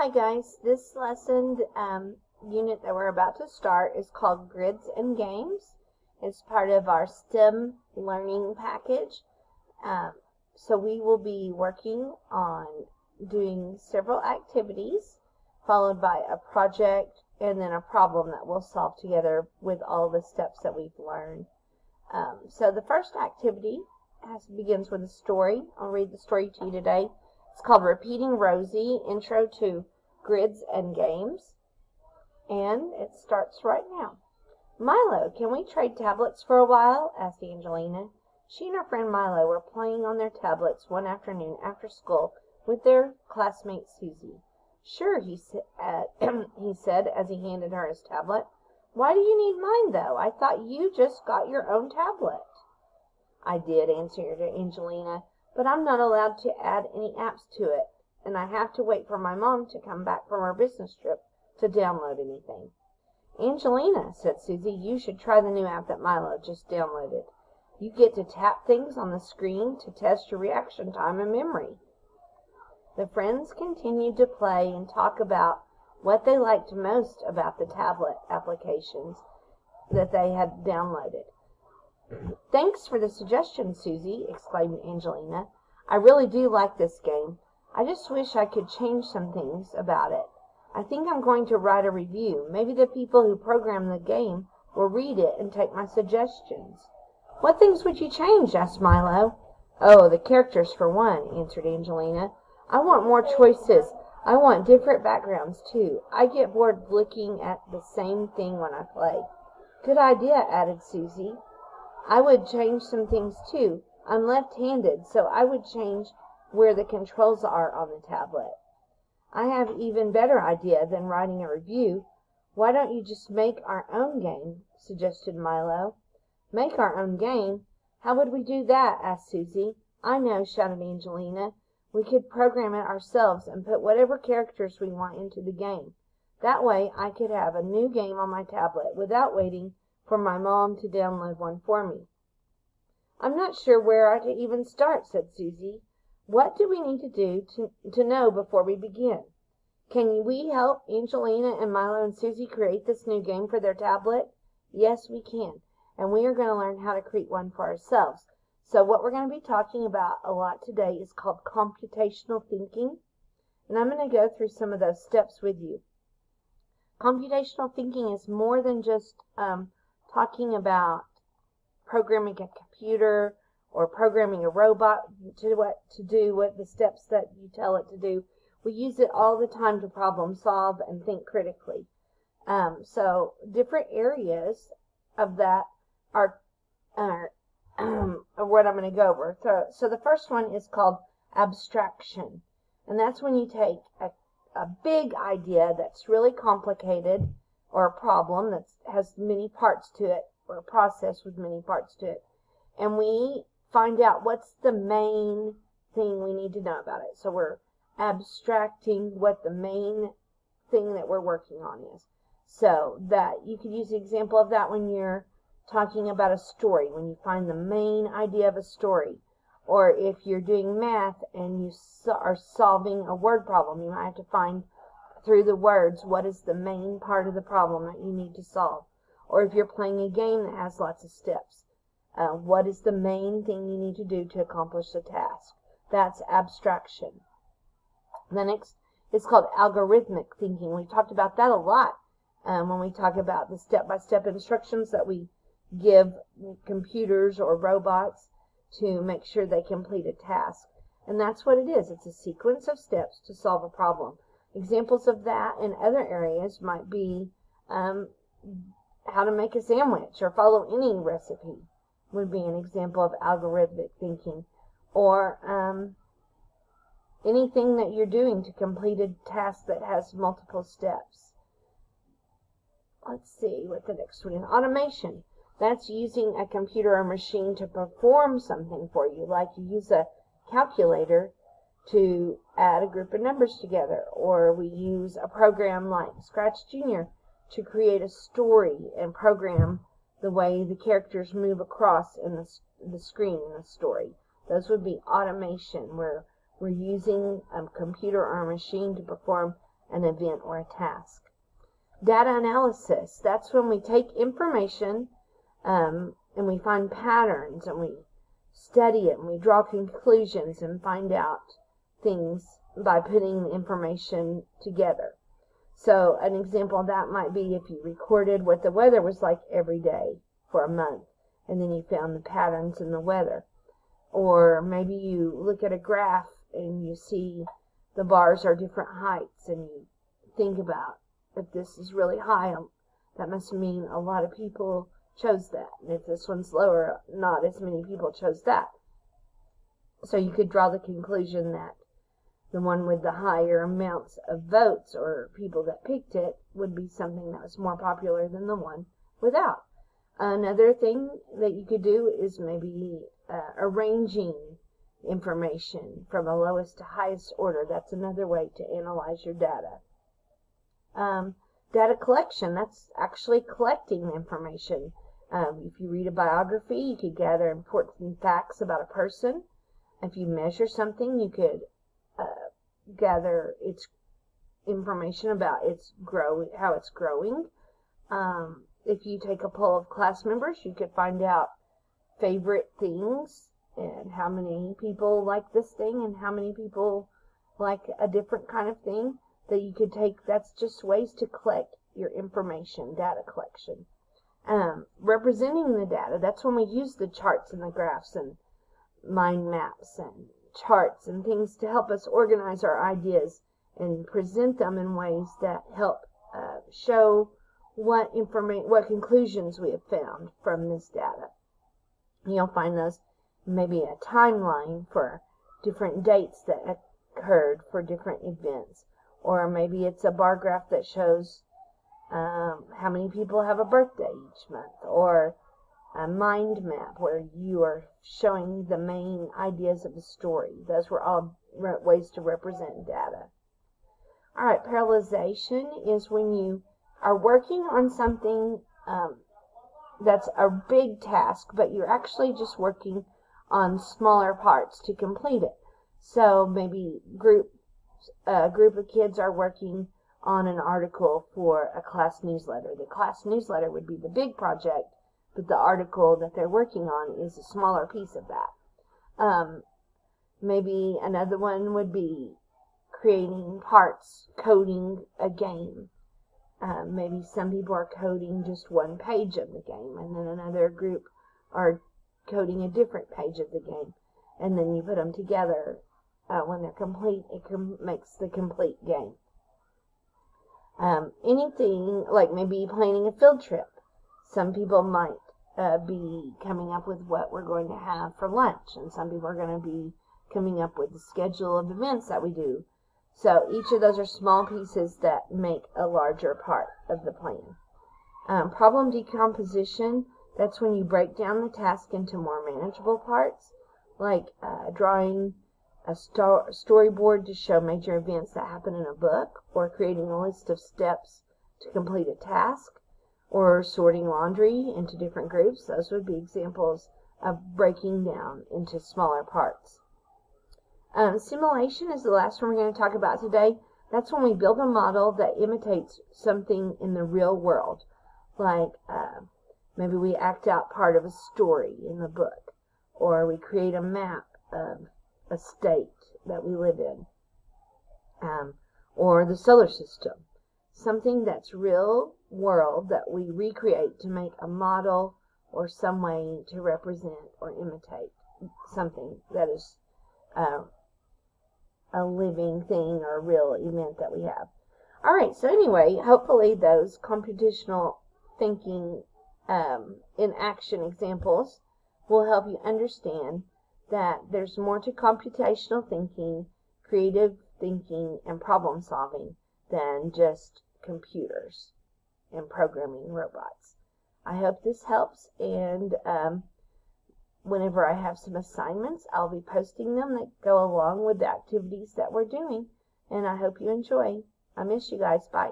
Hi guys, this lesson unit that we're about to start is called Grids and Games. It's part of our STEM learning package. So we will be working on doing several activities followed by a project and then a problem that we'll solve together with all the steps that we've learned. So the first activity begins with a story. I'll read the story to you today. It's called Repeating Rosie, Intro to Grids and Games. And it starts right now. Milo, can we trade tablets for a while? Asked Angelina. She and her friend Milo were playing on their tablets one afternoon after school with their classmate Susie. Sure, he said as he handed her his tablet. Why do you need mine, though? I thought you just got your own tablet. I did, answered Angelina, but I'm not allowed to add any apps to it, and I have to wait for my mom to come back from her business trip to download anything. Angelina, said Susie, you should try the new app that Milo just downloaded. You get to tap things on the screen to test your reaction time and memory. The friends continued to play and talk about what they liked most about the tablet applications that they had downloaded. Thanks for the suggestion, Susie, exclaimed Angelina. I really do like this game. I just wish I could change some things about it. I think I'm going to write a review. Maybe the people who program the game will read it and take my suggestions. What things would you change? Asked Milo. Oh, the characters for one, answered Angelina. I want more choices. I want different backgrounds, too. I get bored looking at the same thing when I play. Good idea, added Susie. I would change some things, too. I'm left-handed, so I would change where the controls are on the tablet. I have an even better idea than writing a review. Why don't you just make our own game? Suggested Milo. Make our own game? How would we do that? Asked Susie. I know, shouted Angelina. We could program it ourselves and put whatever characters we want into the game. That way I could have a new game on my tablet without waiting for my mom to download one for me. I'm not sure where to even start, said Susie. What do we need to do to know before we begin? Can we help Angelina and Milo and Susie create this new game for their tablet? Yes, we can. And we are going to learn how to create one for ourselves. So what we're going to be talking about a lot today is called computational thinking. And I'm going to go through some of those steps with you. Computational thinking is more than just talking about programming a computer or programming a robot to do what the steps that you tell it to do. We use it all the time to problem solve and think critically. So different areas of that are what I'm going to go over. So the first one is called abstraction. And that's when you take a big idea that's really complicated, or a problem that has many parts to it, or a process with many parts to it, and we find out what's the main thing we need to know about it. So we're abstracting what the main thing that we're working on is. So that you could use the example of that when you're talking about a story, when you find the main idea of a story. Or if you're doing math and you are solving a word problem, you might have to find through the words what is the main part of the problem that you need to solve. Or if you're playing a game that has lots of steps, what is the main thing you need to do to accomplish the task? That's abstraction. The next is called algorithmic thinking. We've talked about that a lot when we talk about the step-by-step instructions that we give computers or robots to make sure they complete a task. And that's what it is. It's a sequence of steps to solve a problem. Examples of that in other areas might be how to make a sandwich or follow any recipe would be an example of algorithmic thinking. Or anything that you're doing to complete a task that has multiple steps. Let's see what the next one is. Automation. That's using a computer or machine to perform something for you, like you use a calculator to add a group of numbers together, or we use a program like Scratch Junior to create a story and program the way the characters move across in the screen in the story. Those would be automation, where we're using a computer or a machine to perform an event or a task. Data analysis, that's when we take information and we find patterns and we study it and we draw conclusions and find out things by putting the information together. So an example of that might be if you recorded what the weather was like every day for a month, and then you found the patterns in the weather. Or maybe you look at a graph and you see the bars are different heights, and you think about, if this is really high, that must mean a lot of people chose that. And if this one's lower, not as many people chose that. So you could draw the conclusion that the one with the higher amounts of votes or people that picked it would be something that was more popular than the one without. Another thing that you could do is maybe arranging information from a lowest to highest order. That's another way to analyze your data. Data collection, that's actually collecting the information. If you read a biography, you could gather important facts about a person. If you measure something, you could gather its information about how it's growing. If you take a poll of class members, you could find out favorite things and how many people like this thing and how many people like a different kind of thing that you could take. That's just ways to collect your information, data collection. Representing the data, that's when we use the charts and the graphs and mind maps and charts and things to help us organize our ideas and present them in ways that help show what conclusions we have found from this data. You'll find those maybe a timeline for different dates that occurred for different events, or maybe it's a bar graph that shows how many people have a birthday each month, or a mind map where you are showing the main ideas of the story. Those were all ways to represent data. All right, parallelization is when you are working on something that's a big task, but you're actually just working on smaller parts to complete it. So maybe a group of kids are working on an article for a class newsletter. The class newsletter would be the big project, but the article that they're working on is a smaller piece of that. Maybe another one would be creating parts, coding a game. Maybe some people are coding just one page of the game, and then another group are coding a different page of the game. And then you put them together. When they're complete, it makes the complete game. Anything like maybe planning a field trip. Some people might be coming up with what we're going to have for lunch, and some people are going to be coming up with the schedule of events that we do. So each of those are small pieces that make a larger part of the plan. Problem decomposition, that's when you break down the task into more manageable parts, like drawing a storyboard to show major events that happen in a book, or creating a list of steps to complete a task, or sorting laundry into different groups. Those would be examples of breaking down into smaller parts. Simulation is the last one we're going to talk about today. That's when we build a model that imitates something in the real world. Like maybe we act out part of a story in the book, or we create a map of a state that we live in, or the solar system. Something that's real world that we recreate to make a model or some way to represent or imitate something that is a living thing or a real event that we have. All right, so anyway, hopefully those computational thinking in action examples will help you understand that there's more to computational thinking, creative thinking, and problem solving than just computers and programming robots. I hope this helps, and whenever I have some assignments, I'll be posting them that go along with the activities that we're doing, and I hope you enjoy. I miss you guys. Bye.